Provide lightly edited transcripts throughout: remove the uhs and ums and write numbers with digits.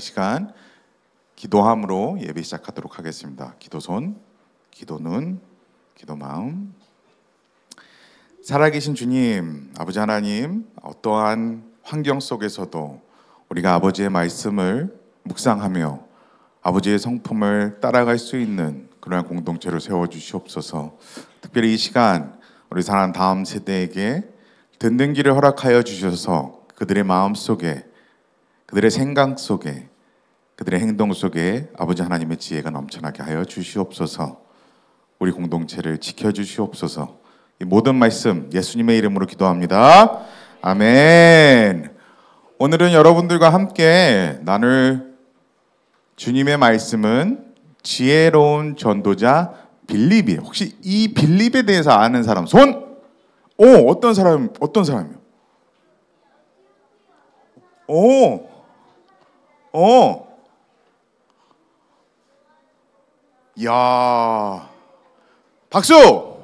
시간 기도함으로 예배 시작하도록 하겠습니다. 기도손, 기도눈, 기도마음. 살아계신 주님, 아버지 하나님, 어떠한 환경 속에서도 우리가 아버지의 말씀을 묵상하며 아버지의 성품을 따라갈 수 있는 그러한 공동체를 세워주시옵소서. 특별히 이 시간 우리 사랑하는 다음 세대에게 듣는 길을 허락하여 주셔서 그들의 마음 속에, 그들의 생각 속에, 그들의 행동 속에 아버지 하나님의 지혜가 넘쳐나게 하여 주시옵소서. 우리 공동체를 지켜주시옵소서. 이 모든 말씀 예수님의 이름으로 기도합니다. 아멘. 오늘은 여러분들과 함께 나눌 주님의 말씀은 지혜로운 전도자 빌립이에요. 혹시 이 빌립에 대해서 아는 사람 손? 어떤 사람이요? 이야, 박수!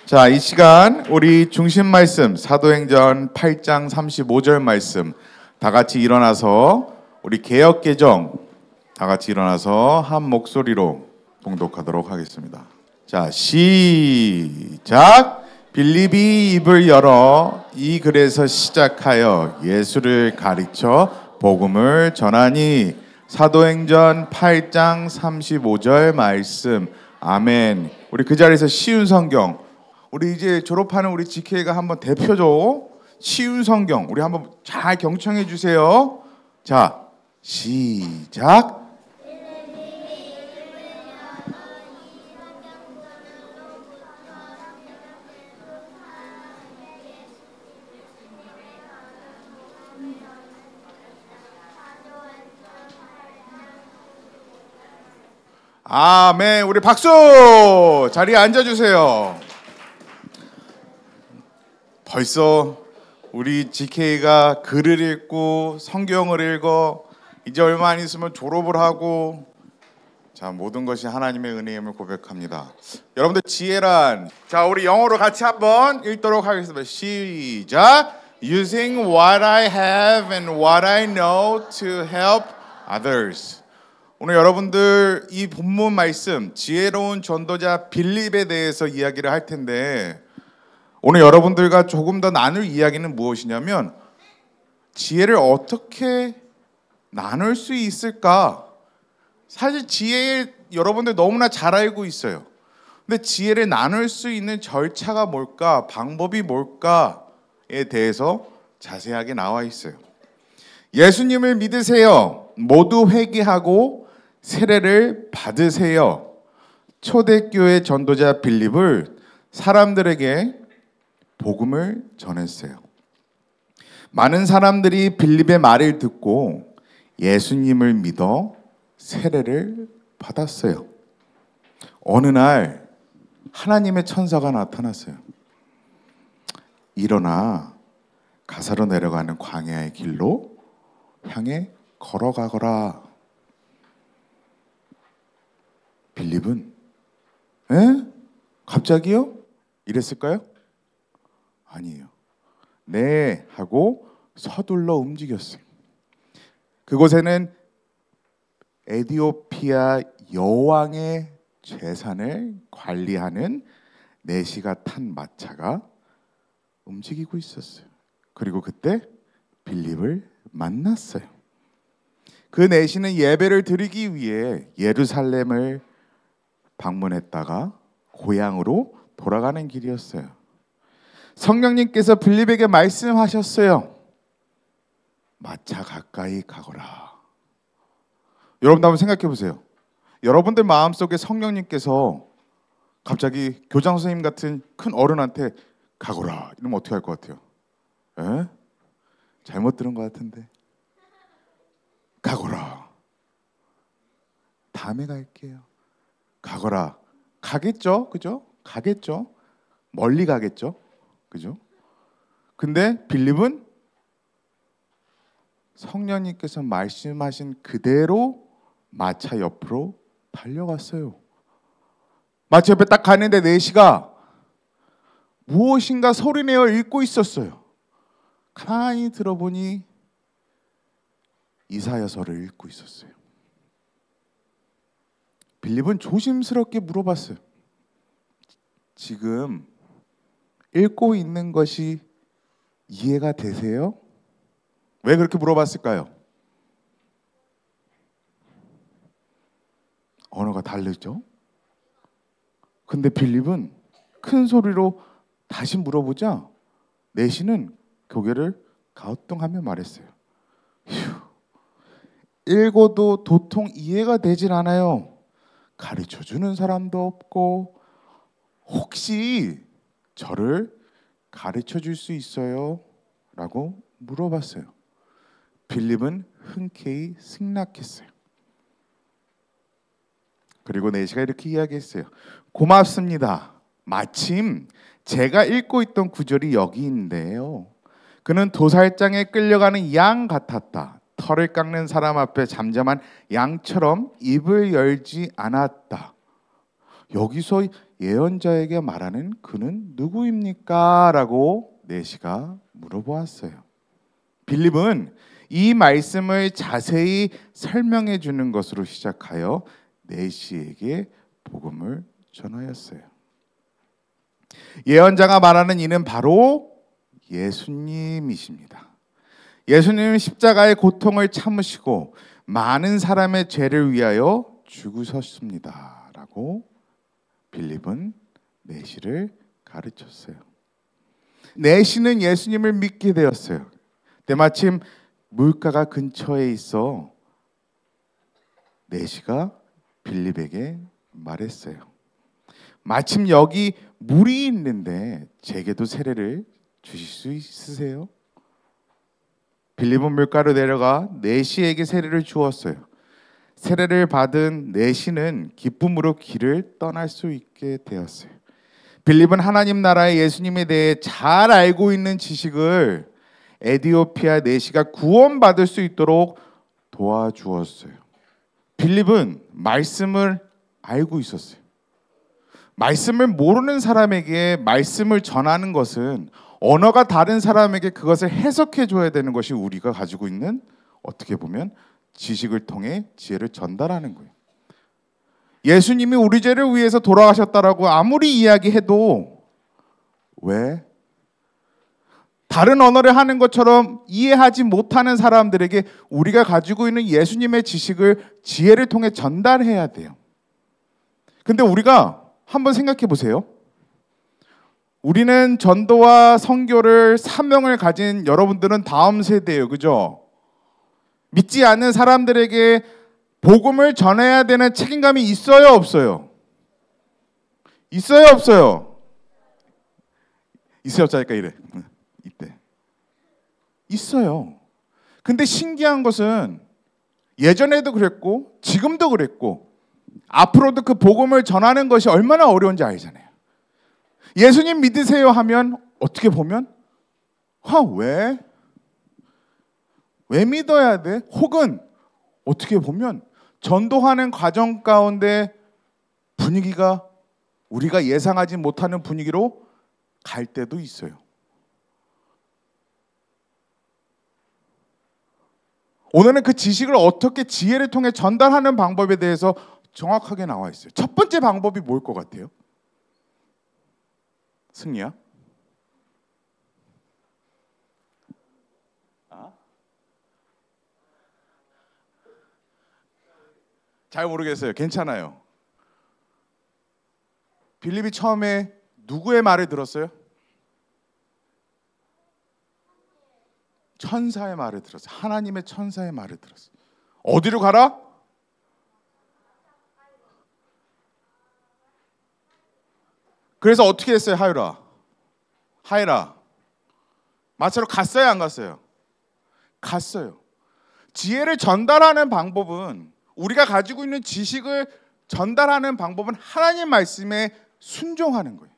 자, 이 시간 우리 중심 말씀 사도행전 8장 35절 말씀 다 같이 일어나서 우리 개역개정 다 같이 일어나서 한 목소리로 봉독하도록 하겠습니다. 자, 시작! 빌립이 입을 열어 이 글에서 시작하여 예수를 가르쳐 복음을 전하니. 사도행전 8장 35절 말씀. 아멘. 우리 그 자리에서 쉬운 성경, 우리 이제 졸업하는 우리 GK가 한번 대표죠. 쉬운 성경 우리 한번 잘 경청해 주세요. 자, 시작. 아멘. 우리 박수! 자리에 앉아주세요. 벌써 우리 GK가 글을 읽고 성경을 읽어 이제 얼마 안 있으면 졸업을 하고, 자, 모든 것이 하나님의 은혜임을 고백합니다. 여러분들 지혜란, 자, 우리 영어로 같이 한번 읽도록 하겠습니다. 시작. Using what I have and what I know to help others. 오늘 여러분들 이 본문 말씀 지혜로운 전도자 빌립에 대해서 이야기를 할 텐데, 오늘 여러분들과 조금 더 나눌 이야기는 무엇이냐면 지혜를 어떻게 나눌 수 있을까? 사실 지혜 여러분들 너무나 잘 알고 있어요. 근데 지혜를 나눌 수 있는 절차가 뭘까? 방법이 뭘까에 대해서 자세하게 나와 있어요. 예수님을 믿으세요. 모두 회개하고 세례를 받으세요. 초대교회 전도자 빌립을 사람들에게 복음을 전했어요. 많은 사람들이 빌립의 말을 듣고 예수님을 믿어 세례를 받았어요. 어느 날 하나님의 천사가 나타났어요. 일어나 가사로 내려가는 광야의 길로 향해 걸어가거라. 빌립은 갑자기요? 이랬을까요? 아니에요. 네 하고 서둘러 움직였어요. 그곳에는 에티오피아 여왕의 재산을 관리하는 내시가 탄 마차가 움직이고 있었어요. 그리고 그때 빌립을 만났어요. 그 내시는 예배를 드리기 위해 예루살렘을 방문했다가 고향으로 돌아가는 길이었어요. 성령님께서 빌립에게 말씀하셨어요. 마차 가까이 가거라. 여러분 한번 생각해 보세요. 여러분들 마음속에 성령님께서 갑자기 교장 선생님 같은 큰 어른한테 가거라 이러면 어떻게 할 것 같아요? 에? 잘못 들은 것 같은데. 가거라. 다음에 갈게요. 가거라. 가겠죠? 그죠? 가겠죠? 멀리 가겠죠? 그죠? 근데 빌립은 성령님께서 말씀하신 그대로 마차 옆으로 달려갔어요. 마차 옆에 딱 가는데 내시가 무엇인가 소리내어 읽고 있었어요. 가만히 들어보니 이사야서를 읽고 있었어요. 빌립은 조심스럽게 물어봤어요. 지금 읽고 있는 것이 이해가 되세요? 왜 그렇게 물어봤을까요? 언어가 다르죠? 근데 빌립은 큰 소리로 다시 물어보자 내시는 고개를 갸우뚱하며 말했어요. 휴, 읽어도 도통 이해가 되질 않아요. 가르쳐주는 사람도 없고 혹시 저를 가르쳐줄 수 있어요? 라고 물어봤어요. 빌립은 흔쾌히 승낙했어요. 그리고 내시가 이렇게 이야기했어요. 고맙습니다. 마침 제가 읽고 있던 구절이 여기 있는데요. 그는 도살장에 끌려가는 양 같았다. 털을 깎는 사람 앞에 잠잠한 양처럼 입을 열지 않았다. 여기서 예언자에게 말하는 그는 누구입니까? 라고 내시가 물어보았어요. 빌립은 이 말씀을 자세히 설명해 주는 것으로 시작하여 내시에게 복음을 전하였어요. 예언자가 말하는 이는 바로 예수님이십니다. 예수님은 십자가의 고통을 참으시고 많은 사람의 죄를 위하여 죽으셨습니다. 라고 빌립은 내시를 가르쳤어요. 내시는 예수님을 믿게 되었어요. 때마침 물가가 근처에 있어 내시가 빌립에게 말했어요. 마침 여기 물이 있는데 제게도 세례를 주실 수 있으세요? 빌립은 물가로 내려가 내시에게 세례를 주었어요. 세례를 받은 내시는 기쁨으로 길을 떠날 수 있게 되었어요. 빌립은 하나님 나라의 예수님에 대해 잘 알고 있는 지식을 에디오피아 내시가 구원받을 수 있도록 도와주었어요. 빌립은 말씀을 알고 있었어요. 말씀을 모르는 사람에게 말씀을 전하는 것은 언어가 다른 사람에게 그것을 해석해 줘야 되는 것이 우리가 가지고 있는 어떻게 보면 지식을 통해 지혜를 전달하는 거예요. 예수님이 우리 죄를 위해서 돌아가셨다라고 아무리 이야기해도 왜 다른 언어를 하는 것처럼 이해하지 못하는 사람들에게 우리가 가지고 있는 예수님의 지식을 지혜를 통해 전달해야 돼요. 근데 우리가 한번 생각해 보세요. 우리는 전도와 선교를 사명을 가진 여러분들은 다음 세대예요. 그죠? 믿지 않는 사람들에게 복음을 전해야 되는 책임감이 있어요, 없어요? 있어요, 없어요? 있어요, 없자니까 이래. 이때. 있어요. 근데 신기한 것은 예전에도 그랬고 지금도 그랬고 앞으로도 그 복음을 전하는 것이 얼마나 어려운지 알잖아요. 예수님 믿으세요 하면 어떻게 보면 왜? 왜 믿어야 돼? 혹은 어떻게 보면 전도하는 과정 가운데 분위기가 우리가 예상하지 못하는 분위기로 갈 때도 있어요. 오늘은 그 지식을 어떻게 지혜를 통해 전달하는 방법에 대해서 정확하게 나와 있어요. 첫 번째 방법이 뭘 것 같아요? 승리야? 잘 모르겠어요. 괜찮아요. 빌립이 처음에 누구의 말을 들었어요? 천사의 말을 들었어요. 하나님의 천사의 말을 들었어요. 어디로 가라? 그래서 어떻게 했어요, 하이라? 마차로 갔어요, 안 갔어요? 갔어요. 지혜를 전달하는 방법은 우리가 가지고 있는 지식을 전달하는 방법은 하나님 말씀에 순종하는 거예요.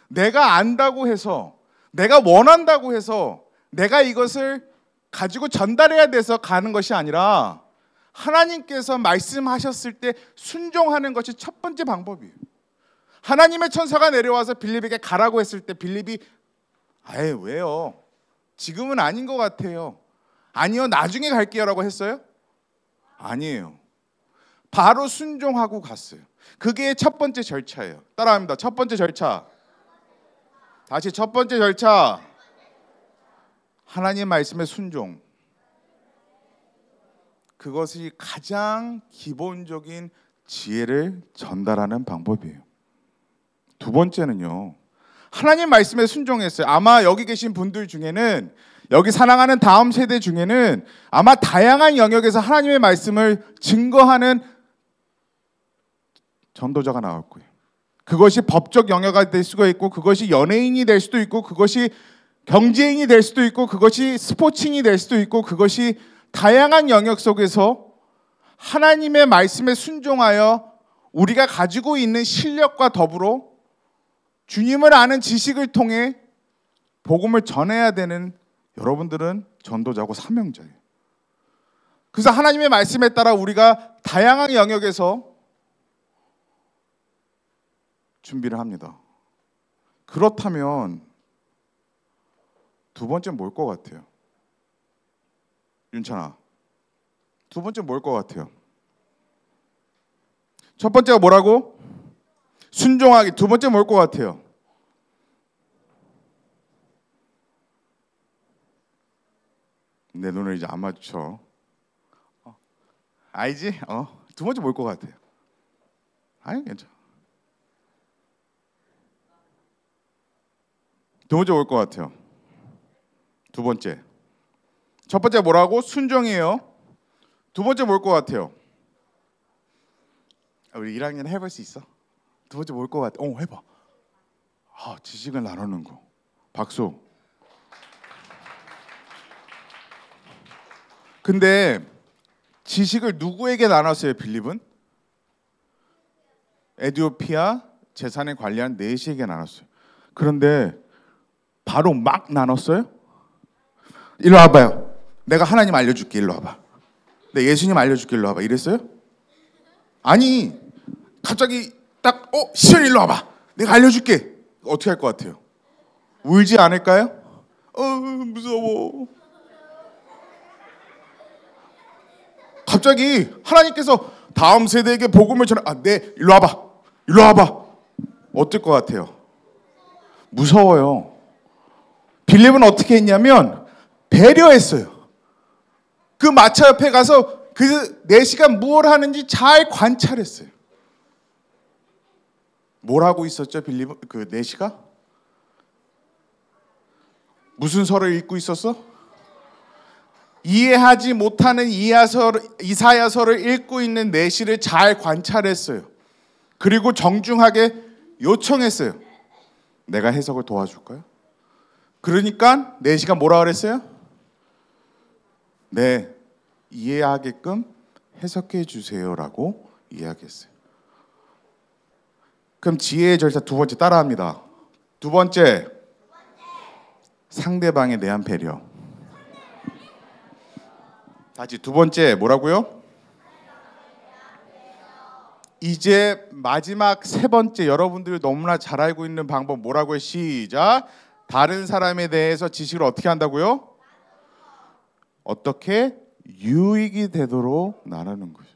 내가 안다고 해서, 내가 원한다고 해서 내가 이것을 가지고 전달해야 돼서 가는 것이 아니라 하나님께서 말씀하셨을 때 순종하는 것이 첫 번째 방법이에요. 하나님의 천사가 내려와서 빌립에게 가라고 했을 때 빌립이 왜요? 지금은 아닌 것 같아요. 아니요, 나중에 갈게요라고 했어요? 아니에요. 바로 순종하고 갔어요. 그게 첫 번째 절차예요. 따라합니다. 첫 번째 절차. 다시 첫 번째 절차. 하나님 말씀의 순종. 그것이 가장 기본적인 지혜를 전달하는 방법이에요. 두 번째는요, 하나님 말씀에 순종했어요. 아마 여기 계신 분들 중에는, 여기 사랑하는 다음 세대 중에는 아마 다양한 영역에서 하나님의 말씀을 증거하는 전도자가 나올 거예요. 그것이 법적 영역이 될 수가 있고, 그것이 연예인이 될 수도 있고, 그것이 경제인이 될 수도 있고, 그것이 스포츠인이 될 수도 있고, 그것이 다양한 영역 속에서 하나님의 말씀에 순종하여 우리가 가지고 있는 실력과 더불어 주님을 아는 지식을 통해 복음을 전해야 되는 여러분들은 전도자고 사명자예요. 그래서 하나님의 말씀에 따라 우리가 다양한 영역에서 준비를 합니다. 그렇다면 두 번째 뭘 것 같아요? 윤찬아, 두 번째 뭘 것 같아요? 첫 번째가 뭐라고? 순종하기. 두 번째 뭘 것 같아요? 내 눈을 이제 안 맞춰. 알지? 두 번째 뭘 것 같아요? 아니, 괜찮아. 두 번째 뭘 것 같아요? 두 번째. 첫 번째 뭐라고? 순종이에요. 두 번째 뭘 것 같아요? 우리 1학년 해볼 수 있어? 두 번째 뭘 것 같아? 해봐. 지식을 나누는 거. 박수. 근데 지식을 누구에게 나눴어요, 빌립은? 에티오피아 재산을 관리한 네시에게 나눴어요. 그런데 바로 막 나눴어요? 일로 와봐요. 내가 하나님 알려줄게. 일로 와봐. 내 예수님 알려줄게. 일로 와봐. 이랬어요? 아니, 갑자기 딱 시연 일로 와봐. 내가 알려줄게. 어떻게 할 것 같아요? 울지 않을까요? 무서워. 갑자기 하나님께서 다음 세대에게 복음을 전해. 네, 일로 와봐. 일로 와봐. 어떨 것 같아요? 무서워요. 빌립은 어떻게 했냐면 배려했어요. 그 마차 옆에 가서 그 4시간 무엇을 하는지 잘 관찰했어요. 뭘 하고 있었죠, 빌립은? 그 4시가? 무슨 서를 읽고 있었어? 이해하지 못하는 이사야서를 읽고 있는 내시를 잘 관찰했어요. 그리고 정중하게 요청했어요. 내가 해석을 도와줄까요? 그러니까 내시가 뭐라 그랬어요? 네, 이해하게끔 해석해 주세요라고 이야기했어요. 그럼 지혜의 절차 두 번째 따라합니다. 두 번째, 상대방에 대한 배려. 다시 두 번째 뭐라고요? 이제 마지막 세 번째, 여러분들이 너무나 잘 알고 있는 방법 뭐라고요? 시작. 다른 사람에 대해서 지식을 어떻게 한다고요? 어떻게 유익이 되도록 나누는 거죠.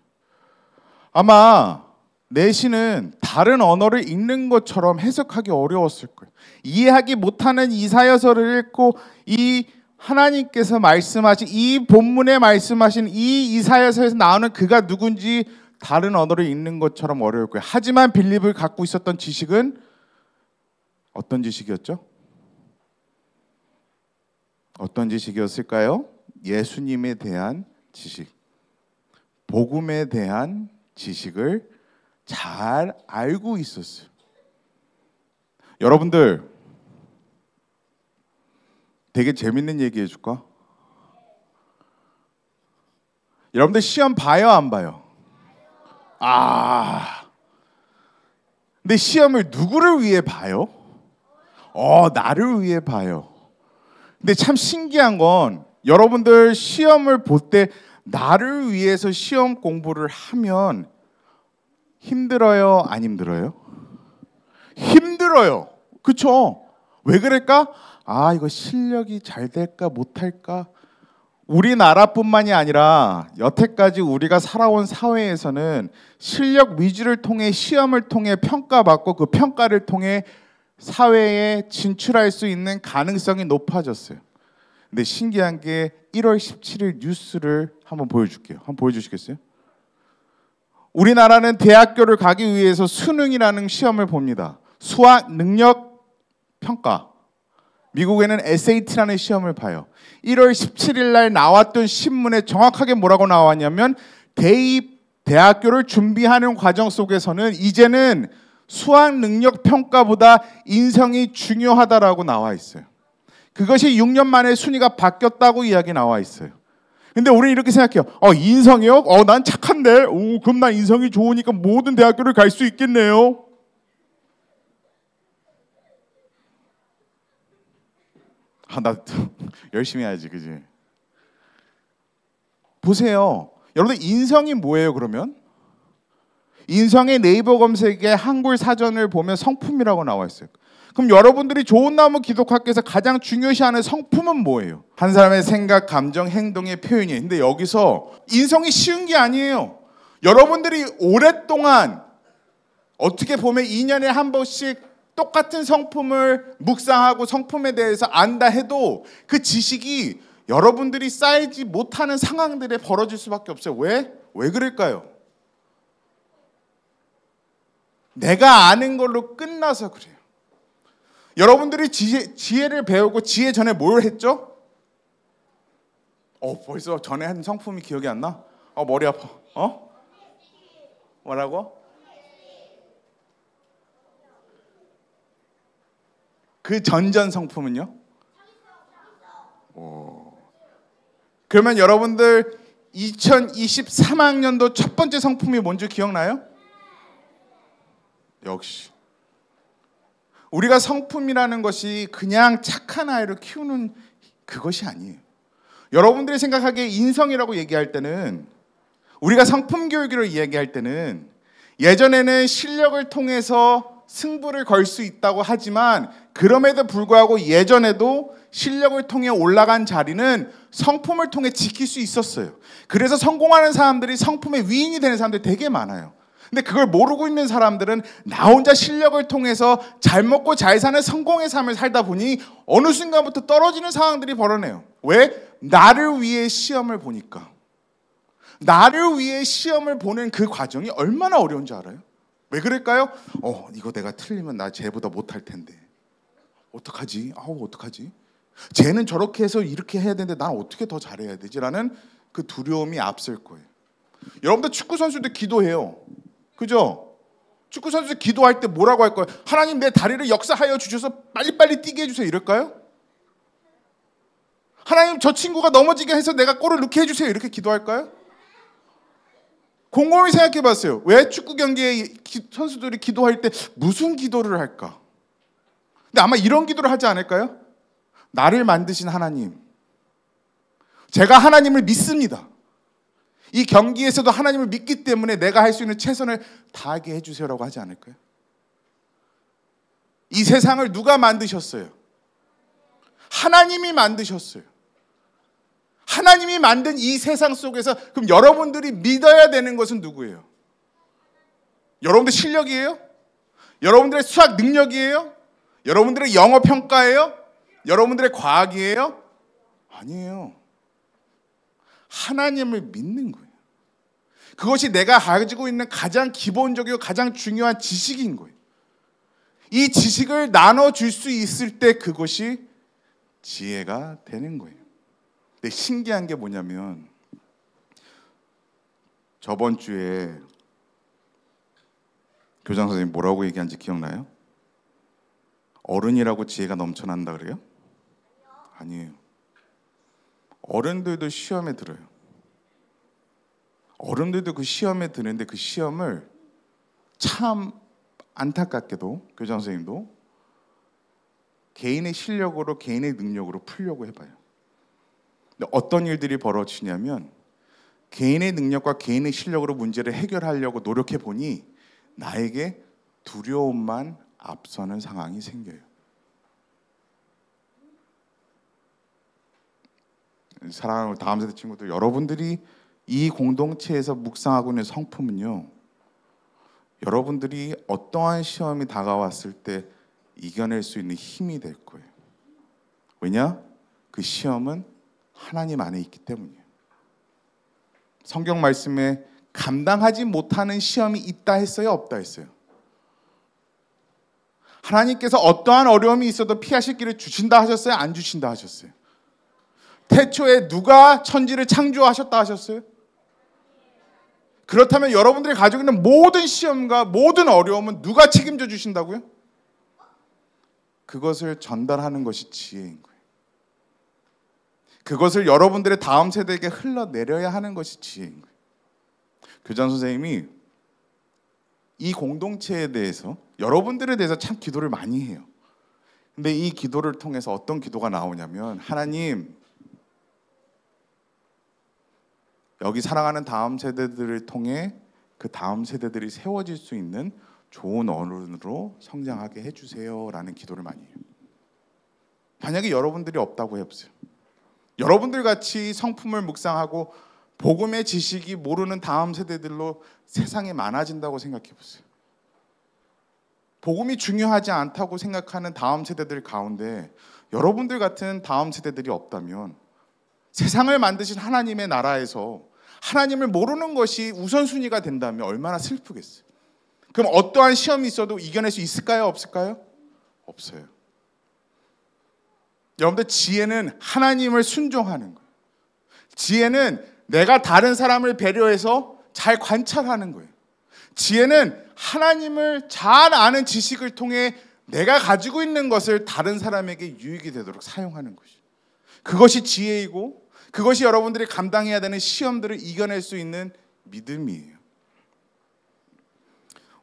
아마 내시는 다른 언어를 읽는 것처럼 해석하기 어려웠을 거예요. 이해하기 못하는 이사야서를 읽고 이 하나님께서 말씀하신 이 본문에 말씀하신 이 이사야서에서 나오는 그가 누군지 다른 언어를 읽는 것처럼 어려울 거예요. 하지만 빌립을 갖고 있었던 지식은 어떤 지식이었죠? 어떤 지식이었을까요? 예수님에 대한 지식, 복음에 대한 지식을 잘 알고 있었어요. 여러분들 되게 재밌는 얘기 해줄까? 여러분들 시험 봐요, 안 봐요? 근데 시험을 누구를 위해 봐요? 나를 위해 봐요. 근데 참 신기한 건 여러분들 시험을 볼 때 나를 위해서 시험 공부를 하면 힘들어요? 안 힘들어요? 힘들어요. 그쵸? 왜 그럴까? 이거 실력이 잘 될까 못할까? 우리나라뿐만이 아니라 여태까지 우리가 살아온 사회에서는 실력 위주를 통해 시험을 통해 평가받고 그 평가를 통해 사회에 진출할 수 있는 가능성이 높아졌어요. 근데 신기한 게 1월 17일 뉴스를 한번 보여줄게요. 한번 보여주시겠어요? 우리나라는 대학교를 가기 위해서 수능이라는 시험을 봅니다. 수학 능력 평가. 미국에는 SAT라는 시험을 봐요. 1월 17일 날 나왔던 신문에 정확하게 뭐라고 나왔냐면 대입 대학교를 준비하는 과정 속에서는 이제는 수학 능력 평가보다 인성이 중요하다라고 나와 있어요. 그것이 6년 만에 순위가 바뀌었다고 이야기 나와 있어요. 근데 우리는 이렇게 생각해요. 인성이요? 난 착한데. 그럼 난 인성이 좋으니까 모든 대학교를 갈 수 있겠네요. 나 열심히 해야지, 그지? 보세요. 여러분들 인성이 뭐예요, 그러면? 인성의 네이버 검색에 한글 사전을 보면 성품이라고 나와 있어요. 그럼 여러분들이 좋은 나무 기독학교에서 가장 중요시하는 성품은 뭐예요? 한 사람의 생각, 감정, 행동의 표현이에요. 근데 여기서 인성이 쉬운 게 아니에요. 여러분들이 오랫동안 어떻게 보면 2년에 한 번씩 똑같은 성품을 묵상하고 성품에 대해서 안다 해도 그 지식이 여러분들이 쌓이지 못하는 상황들에 벌어질 수밖에 없어요. 왜? 왜 그럴까요? 내가 아는 걸로 끝나서 그래요. 여러분들이 지혜를 배우고 지혜 전에 뭘 했죠? 벌써 전에 한 성품이 기억이 안 나? 머리 아파. 뭐라고? 그 전전 성품은요? 그러면 여러분들 2023학년도 첫 번째 성품이 뭔지 기억나요? 역시 우리가 성품이라는 것이 그냥 착한 아이를 키우는 그것이 아니에요. 여러분들이 생각하기에 인성이라고 얘기할 때는 우리가 성품 교육을 이야기할 때는 예전에는 실력을 통해서 승부를 걸 수 있다고 하지만 그럼에도 불구하고 예전에도 실력을 통해 올라간 자리는 성품을 통해 지킬 수 있었어요. 그래서 성공하는 사람들이 성품의 위인이 되는 사람들이 되게 많아요. 근데 그걸 모르고 있는 사람들은 나 혼자 실력을 통해서 잘 먹고 잘 사는 성공의 삶을 살다 보니 어느 순간부터 떨어지는 상황들이 벌어져요. 왜? 나를 위해 시험을 보니까. 나를 위해 시험을 보는 그 과정이 얼마나 어려운지 알아요? 왜 그럴까요? 이거 내가 틀리면 나 쟤보다 못할 텐데. 어떡하지? 어떡하지? 쟤는 저렇게 해서 이렇게 해야 되는데 난 어떻게 더 잘해야 되지라는 그 두려움이 앞설 거예요. 여러분들 축구 선수들 기도해요. 그죠? 축구 선수들 기도할 때 뭐라고 할 거예요? 하나님 내 다리를 역사하여 주셔서 빨리빨리 뛰게 해주세요. 이럴까요? 하나님 저 친구가 넘어지게 해서 내가 골을 넣게 해주세요. 이렇게 기도할까요? 곰곰이 생각해 봤어요. 왜 축구 경기에 선수들이 기도할 때 무슨 기도를 할까? 근데 아마 이런 기도를 하지 않을까요? 나를 만드신 하나님, 제가 하나님을 믿습니다. 이 경기에서도 하나님을 믿기 때문에 내가 할 수 있는 최선을 다하게 해주세요라고 하지 않을까요? 이 세상을 누가 만드셨어요? 하나님이 만드셨어요. 하나님이 만든 이 세상 속에서 그럼 여러분들이 믿어야 되는 것은 누구예요? 여러분들 실력이에요? 여러분들의 수학 능력이에요? 여러분들의 영어 평가예요? 여러분들의 과학이에요? 아니에요. 하나님을 믿는 거예요. 그것이 내가 가지고 있는 가장 기본적이고 가장 중요한 지식인 거예요. 이 지식을 나눠줄 수 있을 때 그것이 지혜가 되는 거예요. 근데 신기한 게 뭐냐면 저번 주에 교장 선생님 뭐라고 얘기한지 기억나요? 어른이라고 지혜가 넘쳐난다 그래요? 아니에요. 어른들도 시험에 들어요. 어른들도 그 시험에 드는데 그 시험을 참 안타깝게도 교장 선생님도 개인의 실력으로 개인의 능력으로 풀려고 해봐요. 근데 어떤 일들이 벌어지냐면 개인의 능력과 개인의 실력으로 문제를 해결하려고 노력해 보니 나에게 두려움만 앞서는 상황이 생겨요. 사랑하는 다음 세대 친구들, 여러분들이 이 공동체에서 묵상하고 있는 성품은요, 여러분들이 어떠한 시험이 다가왔을 때 이겨낼 수 있는 힘이 될 거예요. 왜냐? 그 시험은 하나님 안에 있기 때문이에요. 성경 말씀에 감당하지 못하는 시험이 있다 했어요? 없다 했어요? 하나님께서 어떠한 어려움이 있어도 피하실 길을 주신다 하셨어요? 안 주신다 하셨어요? 태초에 누가 천지를 창조하셨다 하셨어요? 그렇다면 여러분들이 가지고 있는 모든 시험과 모든 어려움은 누가 책임져 주신다고요? 그것을 전달하는 것이 지혜인 거예요. 그것을 여러분들의 다음 세대에게 흘러내려야 하는 것이 지혜인 거예요. 교장 선생님이 이 공동체에 대해서, 여러분들에 대해서 참 기도를 많이 해요. 근데 이 기도를 통해서 어떤 기도가 나오냐면, 하나님, 여기 살아가는 다음 세대들을 통해 그 다음 세대들이 세워질 수 있는 좋은 어른으로 성장하게 해주세요 라는 기도를 많이 해요. 만약에 여러분들이 없다고 해보세요. 여러분들 같이 성품을 묵상하고 복음의 지식이 모르는 다음 세대들로 세상에 많아진다고 생각해 보세요. 복음이 중요하지 않다고 생각하는 다음 세대들 가운데 여러분들 같은 다음 세대들이 없다면 세상을 만드신 하나님의 나라에서 하나님을 모르는 것이 우선순위가 된다면 얼마나 슬프겠어요. 그럼 어떠한 시험이 있어도 이겨낼 수 있을까요? 없을까요? 없어요. 여러분들, 지혜는 하나님을 순종하는 거예요. 지혜는 내가 다른 사람을 배려해서 잘 관찰하는 거예요. 지혜는 하나님을 잘 아는 지식을 통해 내가 가지고 있는 것을 다른 사람에게 유익이 되도록 사용하는 것이죠. 그것이 지혜이고, 그것이 여러분들이 감당해야 되는 시험들을 이겨낼 수 있는 믿음이에요.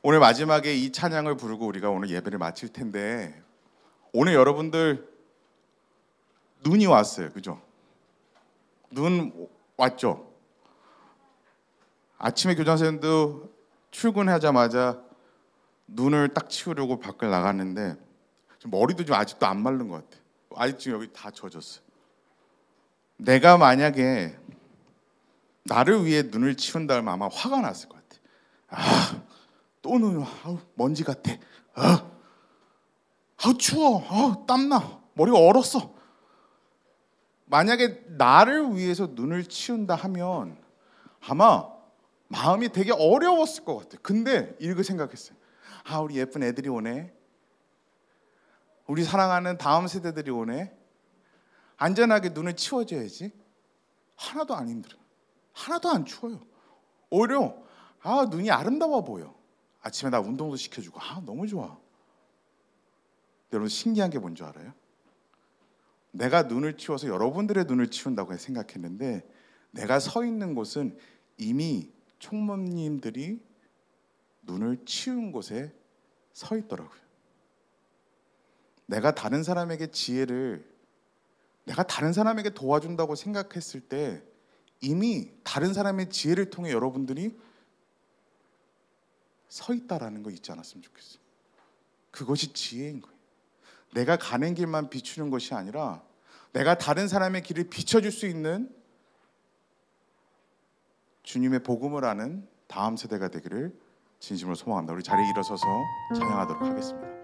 오늘 마지막에 이 찬양을 부르고 우리가 오늘 예배를 마칠 텐데, 오늘 여러분들 눈이 왔어요. 그죠? 눈 왔죠? 아침에 교장 선생님도 출근하자마자 눈을 딱 치우려고 밖을 나갔는데 머리도 좀 아직도 안 마른 것 같아요. 아직 지금 여기 다 젖었어요. 내가 만약에 나를 위해 눈을 치운다면 아마 화가 났을 것 같아. 아, 또 눈, 먼지 같아. 추워. 땀나. 머리가 얼었어. 만약에 나를 위해서 눈을 치운다 하면 아마 마음이 되게 어려웠을 것 같아. 근데 이렇게 생각했어요. 우리 예쁜 애들이 오네. 우리 사랑하는 다음 세대들이 오네. 안전하게 눈을 치워줘야지. 하나도 안 힘들어요. 하나도 안 추워요. 오히려 눈이 아름다워 보여. 아침에 나 운동도 시켜주고 너무 좋아. 여러분, 신기한 게 뭔지 알아요? 내가 눈을 치워서 여러분들의 눈을 치운다고 생각했는데 내가 서 있는 곳은 이미 총무님들이 눈을 치운 곳에 서 있더라고요. 내가 다른 사람에게 내가 다른 사람에게 도와준다고 생각했을 때 이미 다른 사람의 지혜를 통해 여러분들이 서 있다라는 거 잊지 않았으면 좋겠어요. 그것이 지혜인 거예요. 내가 가는 길만 비추는 것이 아니라 내가 다른 사람의 길을 비춰줄 수 있는 주님의 복음을 아는 다음 세대가 되기를 진심으로 소망합니다. 우리 자리에 일어서서 찬양하도록 하겠습니다.